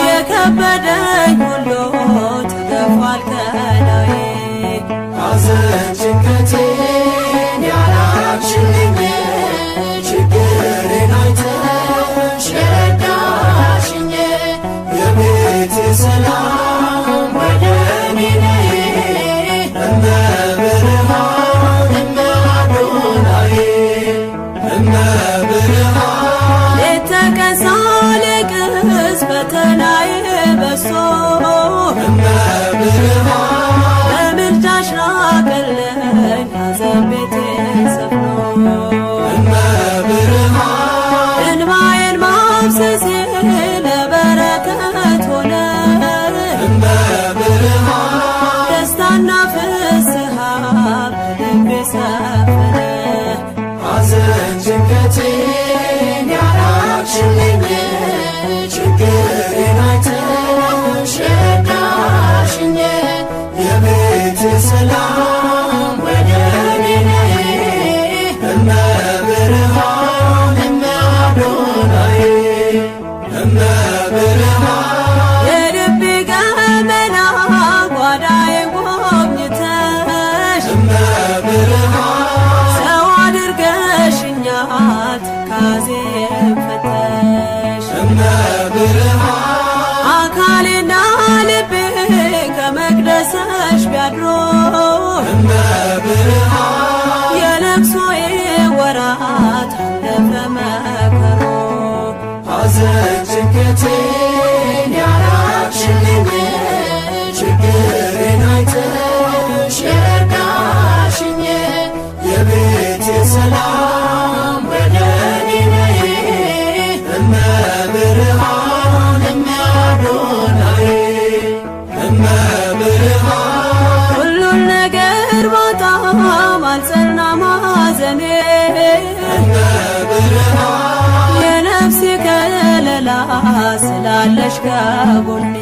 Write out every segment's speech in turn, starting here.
የከበደኝ ሁሉ ተገፏል ከላዬ ሐዘን ጭንቀቴን ያራቅሽልኝ ችግሬን አይተሽ የረዳሽኝ የቤቴ ሰላም ወደኔ ነይ እመብርሃን እመአዶናይ እመብርሃን ሌት ተቀን ሳለቅስ ፈተናዬ በዝቶ እመብርሃን በምልጃሽ ራቀልኝ ሐዘን ቤቴን ሰፍኖ እመብርሃን እንባዬን ማፍሰሴ ለበረከት ሆነ እመብርሃን ደስታና ፍስሃ በልቤ ሰፈነ ሐዘን ጭንቀቴን ያራቅሽልኝ ችግሬን አይተሽ የረዳሽኝ የቤቴ ሰላም ወደኔ ነይ እመብርሃን እመአዶናይ እመብርሃን የልቤ ገመና ጓዳዬን ጎብኝተሽ እመብርሃን ሰው አድርገሽኛል ትካዜን ፈተሽ እመብርሃን አካሌና ልቤ ከመቅደስሽ ቢያድሮ እመብርሃን የለቅሶዬ ወራት አለፈ መከሮ ሐዘን ጭንቀቴን ያራቅሽልኝ ችግሬን አይተሽ የረዳሽኝ የቤቴ ሰላም ወደኔ ነይ እመብርሃን እመአዶናይ እመብርሃን ሁሉን ነገር ባጣም አልጸናም ሐዘኔ እመብርሃን የነፍሴ ከለላ ስላለሽ ከጎኔ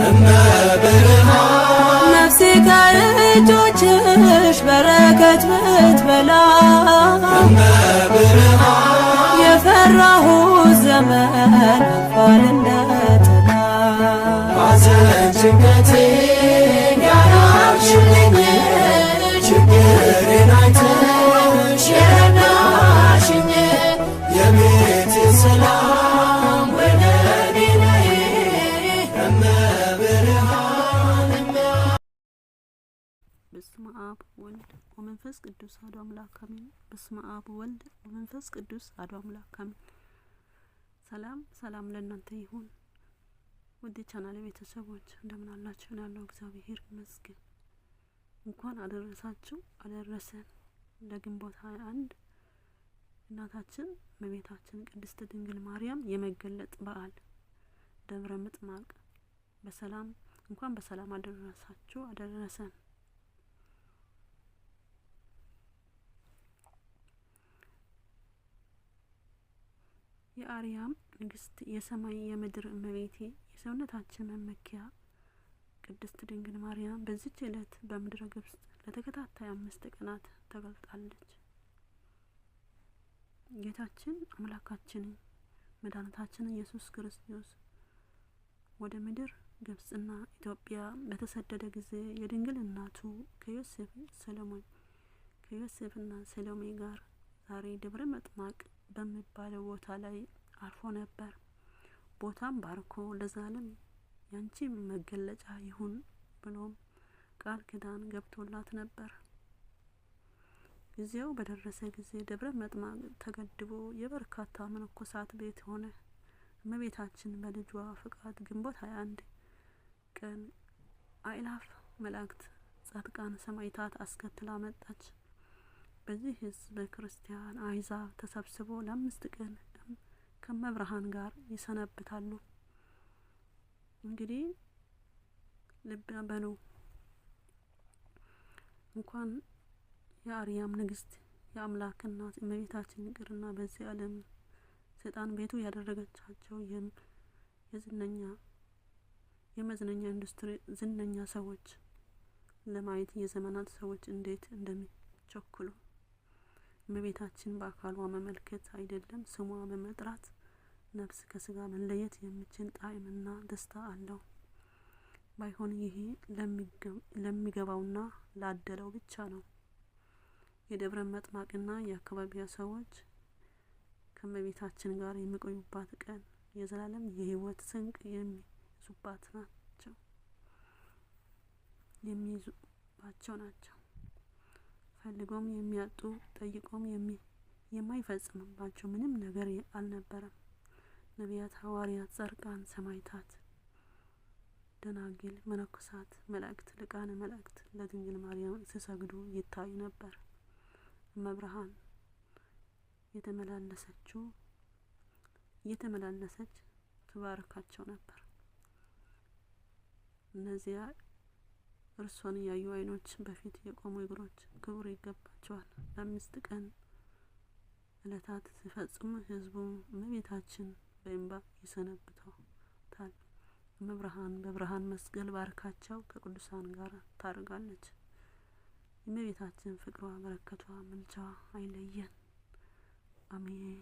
እመብርሃን ነፍሴ ከእጆችሽ በረከት ብትበላ እመብርሃን የፈራሁት ዘመን አልፏል እንደ ጥላ ሐዘን ጭንቀቴን ያራቅሽልኝ ችግሬን አይተሽ የረዳሽኝ የቤቴ ሰላም ወደኔ ነይ እመብርሃን በስመ አብ ወልድ ወመንፈስ ቅዱስ አሐዱ አምላክ አሜን። በስመ አብ ወልድ ወመንፈስ ቅዱስ አሐዱ አምላክ አሜን። ሰላም ሰላም ለእናንተ ይሁን። ውድ ቻናሌ ቤተሰቦች እንደምን አላችሁ? ያለው እግዚአብሔር ይመስገን። እንኳን አደረሳችሁ አደረሰን ለግንቦት 21 እናታችን እመቤታችን ቅድስት ድንግል ማርያም የመገለጥ በዓል ደብረ ምጥማቅ በሰላም እንኳን በሰላም አደረሳችሁ አደረሰን። የአርያም ንግስት የሰማይ የምድር እመቤቴ የሰውነታችን መመኪያ ቅድስት ድንግል ማርያም በዚች ዕለት በምድረ ግብጽ ለተከታታይ 5 ቀናት ተገልጣለች። ጌታችን አምላካችን መድኃኒታችን ኢየሱስ ክርስቶስ ወደ ምድር ግብጽና ኢትዮጵያ በተሰደደ ጊዜ የድንግል እናቱ ከዮሴፍና ሰሎሜ ጋር ዛሬ ደብረ ምጥማቅ በሚባለው ቦታ ላይ አርፎ ነበር። ቦታም ባርኮ ለዛለም ያንቺ መገለጫ ይሁን ብሎም ቃል ኪዳን ገብቶላት ነበር። ጊዜው በደረሰ ጊዜ ደብረ ምጥማቅ ተገድቦ የበርካታ መነኮሳት ቤት ሆነ። እመቤታችን በልጇ ፍቃድ ግንቦት 21 ቀን አእላፍ መላእክት ጻድቃን ሰማዕታት አስከትላ መጣች። በዚህ ህዝብ ክርስቲያን አሕዛብ ተሰብስቦ ለ5 ቀን ከመብርሃን ጋር ይሰነብታሉ። እንግዲህ ልብ በሉ እንኳን የአርያም ንግስት የአምላክ እናት እመቤታችን ይቅርና በዚህ ዓለም ሰይጣን ቤቱ ያደረገቻቸው የመዝናኛ ኢንዱስትሪ ዝነኛ ሰዎች ለማየት የዘመናት ሰዎች እንዴት እንደሚቸኩሉ እመቤታችን በአካሏ መመልከት አይደለም ስሟ በመጥራት ነፍስ ከስጋ መለየት የሚችል ጣዕምና ደስታ አለው። ባይሆን ይሄ ለሚገባውና ላደለው ብቻ ነው። የደብረ መጥማቅና የአካባቢያ ሰዎች ከእመቤታችን ጋር የሚቆዩባት ቀን የዘላለም የህይወት ስንቅ የሚይዙባቸው ናቸው። ፈልጎም የሚያጡ ጠይቆም የማይፈጽምባቸው ምንም ነገር አልነበረም። ነቢያት፣ ሐዋርያት፣ ጻድቃን፣ ሰማዕታት፣ ደናግል፣ መነኮሳት፣ መላእክት፣ ሊቃነ መላእክት ለድንግል ማርያም ሲሰግዱ ይታዩ ነበር። እመብርሃን እየተመላለሰች ትባርካቸው ነበር። እነዚያ እርሷን ያዩ ዓይኖች በፊት የቆሙ እግሮች ክብር ይገባቸዋል። ለ5 ቀን ዕለታት ሲፈጽሙ ህዝቡ እመቤታችን በእንባ ይሰነብቷታል። እመብርሃን በብርሃን መስቀል ባርካቸው ከቅዱሳን ጋር ታርጋለች። የእመቤታችን ፍቅሯ፣ በረከቷ፣ ምልጃዋ አይለየን። አሜን።